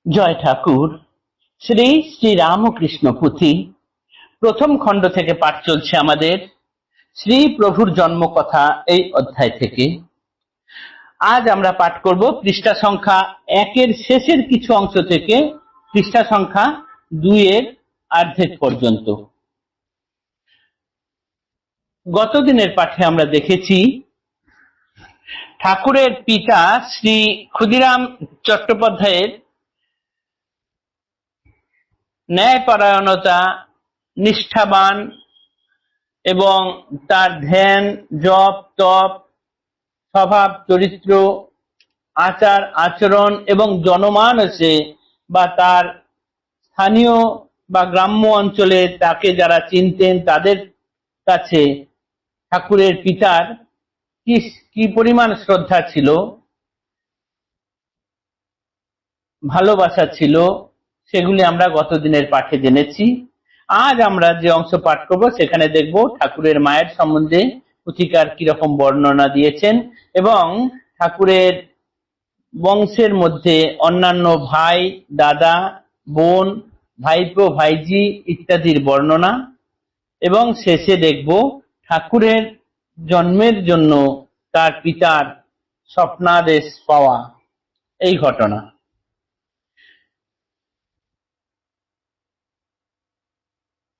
জয় ঠাকুর। শ্রী শ্রী রামকৃষ্ণ পুঁথি প্রথম খণ্ড থেকে পাঠ চলছে আমাদের। শ্রী প্রভুর জন্ম কথা এই অধ্যায় থেকে আজ আমরা পাঠ করব পৃষ্ঠা সংখ্যা 1-এর শেষের কিছু অংশ থেকে পৃষ্ঠা সংখ্যা 2-এর অর্ধেক পর্যন্ত। গত দিনের পাঠে আমরা দেখেছি ঠাকুরের পিতা শ্রী ক্ষুদিরাম চট্টোপাধ্যায়ের ন্যায়পরায়ণতা, নিষ্ঠাবান এবং তার ধ্যান, জপ, তপ, স্বভাব, চরিত্র, আচার আচরণ এবং জনমানসে বা তার স্থানীয় বা গ্রাম্য অঞ্চলে তাকে যারা চিনতেন তাদের কাছে ঠাকুরের পিতার কি পরিমাণ শ্রদ্ধা ছিল, ভালোবাসা ছিল, সেগুলি আমরা গত দিনের পাঠে জেনেছি। আজ আমরা যে অংশ পাঠ করব সেখানে দেখব ঠাকুরের মায়ের সম্বন্ধে পুথিকার কিরকম বর্ণনা দিয়েছেন এবং ঠাকুরের বংশের মধ্যে অন্যান্য ভাই, দাদা, বোন, ভাইপো, ভাইজি ইত্যাদির বর্ণনা এবং শেষে দেখব ঠাকুরের জন্মের জন্য তার পিতার স্বপ্নাদেশ পাওয়া এই ঘটনা।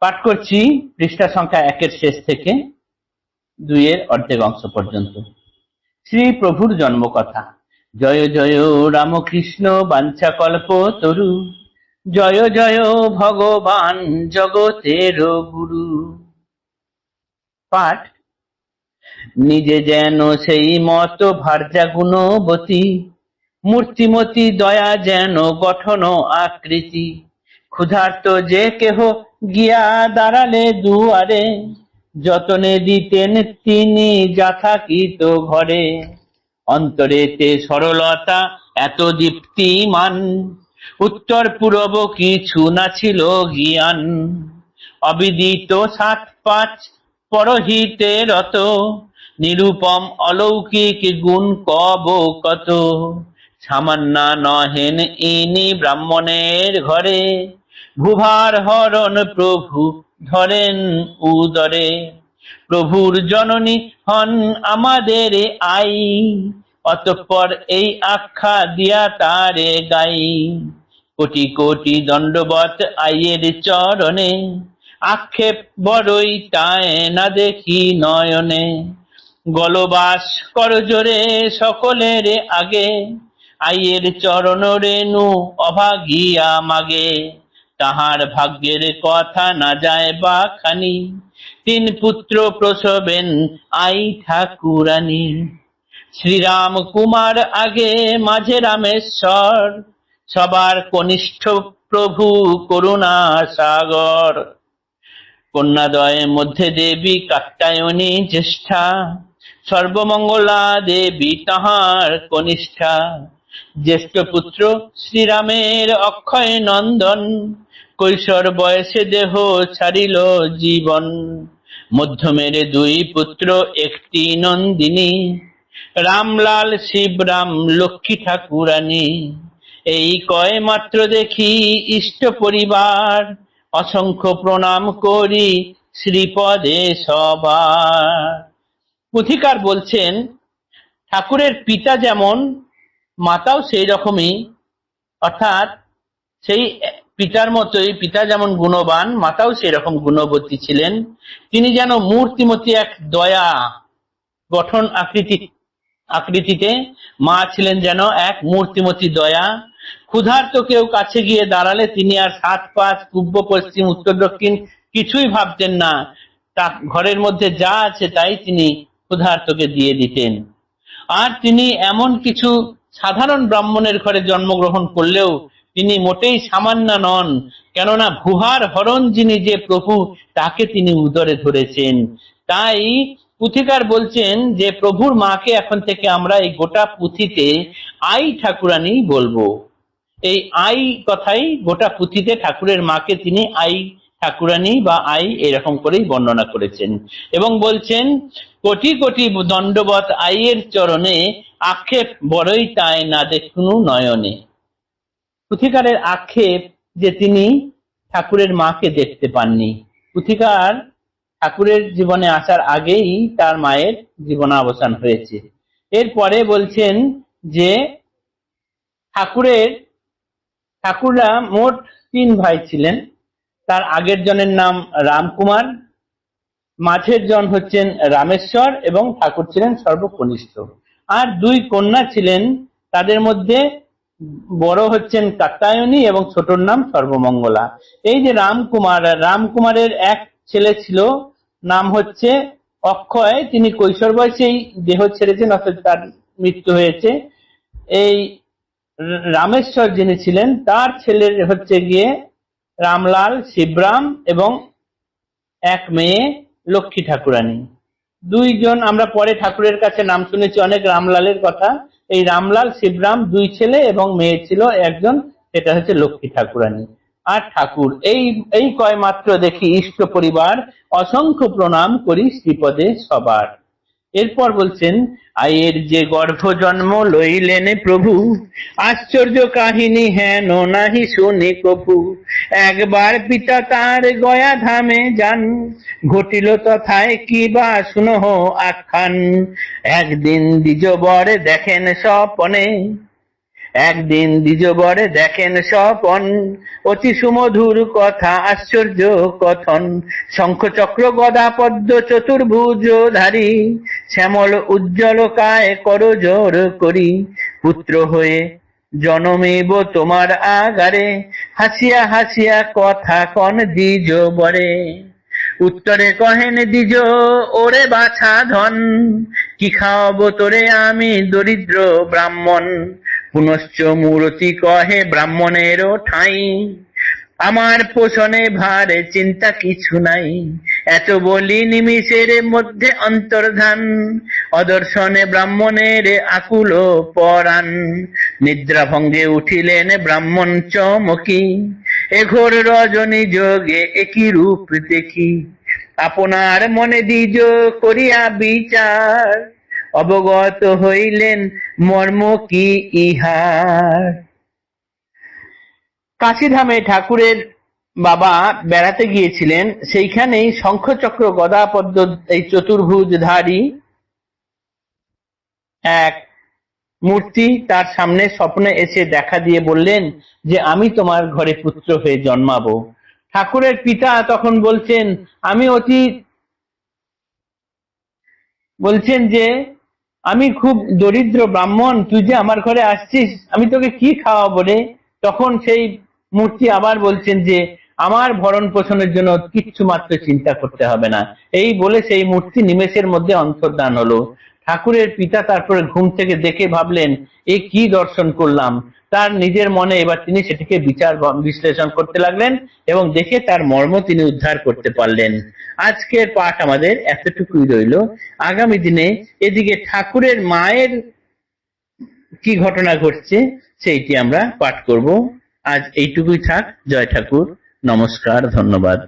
পাঠ করছি পৃষ্ঠা সংখ্যা 1-এর শেষ থেকে 2-এর অর্ধেক অংশ পর্যন্ত। শ্রী প্রভুর জন্ম কথা। জয় জয় রামকৃষ্ণ বাঞ্ছাকল্প তরু, জয় জয় ভগবান জগতের গুরু। পাঠ। নিজে যেন সেই মত ভার্যা গুণবতী, মূর্তিমতী দয়া যেন গঠন আকৃতি, ক্ষুধার্ত যে কেহ গিয়া দাঁড়ালে দুয়ারে, যতনে দিতেন তিনি যথাকৃত ঘরে। অন্তরেতে সরলতা এত দীপ্তিমান, উত্তর পূর্ব কিছু না ছিল জ্ঞান। অবিদিত 7-5 পরহিতে রত, নিরূপম অলৌকিক গুণ কব কত। সামান্য নহেন ইনি ব্রাহ্মণের ঘরে, ভূভার হরণ প্রভু ধরেন উদরে। প্রভুর জননী হন আমাদের আই, অতঃপর এই আখ্যা দিয়া তারে গাই। কোটি কোটি দণ্ডবত আইয়ের চরণে, আক্ষেপ বড়ই তায় না দেখি নয়নে। গলবাস করজোরে সকলের আগে, আইয়ের চরণ রেণু অভাগিয়া মাগে। তাহার ভাগ্যের কথা না যায় বা খানি, 3 পুত্র প্রসবেন আই ঠাকুরানী। শ্রীরাম কুমার আগে, মাঝে রামেশ্বর, সবার কনিষ্ঠ প্রভু করুণা সাগর। কন্যাদ্বয়ের মধ্যে দেবী কাত্যায়নী জ্যেষ্ঠা, সর্বমঙ্গলা দেবী তাহার কনিষ্ঠা। জ্যেষ্ঠ পুত্র শ্রীরামের অক্ষয় নন্দন, কৈশোর বয়সে দেহ ছাড়িল জীবন। মধ্যমের 2 পুত্র একটি নন্দিনী, রামলাল শিবরাম লক্ষ্মী ঠাকুরানী। এই কয় মাত্র দেখি ইষ্ট পরিবার, অসংখ্য প্রণাম করি শ্রীপদে সবার। পুথিকার বলছেন ঠাকুরের পিতা যেমন মাতাও সেই রকমই, অর্থাৎ সেই পিতার মতোই পিতা যেমন গুণবান মাতাও সেই রকম গুণবতী ছিলেন। তিনি যেন মূর্তিমতী এক দয়া গঠন আকৃতিতে, মা ছিলেন যেন এক মূর্তিমতী দয়া। ক্ষুধার্ত কেউ কাছে গিয়ে দাঁড়ালে তিনি আর 7-5 পূর্ব পশ্চিম উত্তর দক্ষিণ কিছুই ভাবতেন না, তা ঘরের মধ্যে যা আছে তাই তিনি ক্ষুধার্তকে দিয়ে দিতেন। আর তিনি এমন কিছু সাধারণ ব্রাহ্মণের ঘরে জন্মগ্রহণ করলেও তিনি মোটেই সামান্য নন, কেননা ভুহার হরণ যিনি যে প্রভু তাকে তিনি উদরে ধরেছেন। তাই পুথিকার বলছেন যে প্রভুর মাকে এখন থেকে আমরা এই গোটা পুঁথিতে আই ঠাকুরানী বলবো। এই আই কথাই গোটা পুঁথিতে ঠাকুরের মাকে তিনি আই ঠাকুরানী বা আই এরকম করেই বর্ণনা করেছেন এবং বলছেন কোটি কোটি দণ্ডবত আইয়ের চরণে, আক্ষেপ বড়ই তাই না দেখুন নয়নে। পুথিকারের আক্ষেপ যে তিনি ঠাকুরের মাকে দেখতে পাননি। পুথিকার ঠাকুরের জীবনে আসার আগেই তার মায়ের জীবনাবসান হয়েছে। এরপরে বলছেন যে ঠাকুররা মোট 3 ভাই ছিলেন। তার আগের জনের নাম রামকুমার, মাঝের জন হচ্ছেন রামেশ্বর এবং ঠাকুর ছিলেন সর্বকনিষ্ঠ। আর 2 কন্যা ছিলেন, তাদের মধ্যে বড় হচ্ছেন কাত্যায়নী এবং ছোটর নাম সর্বমঙ্গলা। এই যে রামকুমারের এক ছেলে ছিল, নাম হচ্ছে অক্ষয়। তিনি কৈশোর বয়সেই দেহ ছেড়েছেন, অর্থাৎ তার মৃত্যু হয়েছে। এই রামেশ্বর যিনি ছিলেন, তার ছেলের হচ্ছে গিয়ে রামলাল, শিবরাম এবং এক মেয়ে লক্ষ্মী ঠাকুরানী। 2 জন আমরা পরে ঠাকুরের কাছে নাম শুনেছি অনেক রামলালের কথা। এই রামলাল, শিবরাম 2 ছেলে এবং মেয়ে ছিল একজন, সেটা হচ্ছে লক্ষ্মী ঠাকুরানী। আর ঠাকুর এই কয় মাত্র দেখি ইষ্ট পরিবার, অসংখ্য প্রণাম করি শ্রীপদে সবার। এরপর বলছেন, আয়ের যে গর্ভ জন্ম লইলেন প্রভু, আশ্চর্য কাহিনী হেন নাহি শুনি কভু। একবার পিতা তার গয়া ধামে যান, ঘটিল তথায় কি বা শুনহ আখ্যান। একদিন দ্বিজবর দেখেন স্বপনে, স্বপন, অতি সুমধুর কথা আশ্চর্য কথন। শঙ্খ চক্র গদা পদ্ম চতুর্ভুজ ধারী, শ্যামল উজ্জ্বল কায় করজোর করি। পুত্র হয়ে জনমেব তোমার আগারে, হাসিয়া হাসিয়া কথা কন দ্বিজ বরে। উত্তরে কহেন দ্বিজ, ওরে বাছা ধন, কি খাওয়াবো তোরে আমি দরিদ্র ব্রাহ্মণ। পুনশ্চ মূরতি কহে ব্রাহ্মণেরও ঠাঁই, আমার পোষণে ভারে চিন্তা কিছু নাই। এত বলি নিমিষের মধ্যে অন্তর্ধান, অদর্শনে ব্রাহ্মণের আকুল পরাণ। নিদ্রা ভঙ্গে উঠিলেন ব্রাহ্মণ চমকি, এঘোর রজনী যোগে একই রূপ দেখি। আপনার মনে দ্বিজ করিয়া বিচার, অবগত হইলেন মর্ম কি ইহার। কাশীধামে ঠাকুরের বাবা বেড়াতে গিয়েছিলেন, সেইখানেই শঙ্খচক্র গদা পদ্ম এই চতুর্ভুজধারী এক মূর্তি তার সামনে স্বপ্নে এসে দেখা দিয়ে বললেন যে আমি তোমার ঘরে পুত্র হয়ে জন্মাবো। ঠাকুরের পিতা তখন বলছেন যে আমি খুব দরিদ্র ব্রাহ্মণ, তুই যে আমার ঘরে আসছিস, আমি তোকে কি খাওয়াবো রে। তখন সেই মূর্তি আবার বলছেন যে আমার ভরণ পোষণের জন্য কিচ্ছু মাত্র চিন্তা করতে হবে না। এই বলে সেই মূর্তি নিমেষের মধ্যে অন্তর্ধান হলো। ঠাকুরের পিতা তারপরে ঘুম থেকে দেখে ভাবলেন এ কি দর্শন করলাম। তার নিজের মনে এবার তিনি সেটিকে বিশ্লেষণ করতে লাগলেন এবং দেখে তার মর্ম তিনি উদ্ধার করতে পারলেন। আজকের পাঠ আমাদের এতটুকুই রইল। আগামী দিনে এদিকে ঠাকুরের মায়ের কি ঘটনা ঘটছে সেইটি আমরা পাঠ করব। আজ এইটুকুই থাক। জয় ঠাকুর, নমস্কার, ধন্যবাদ।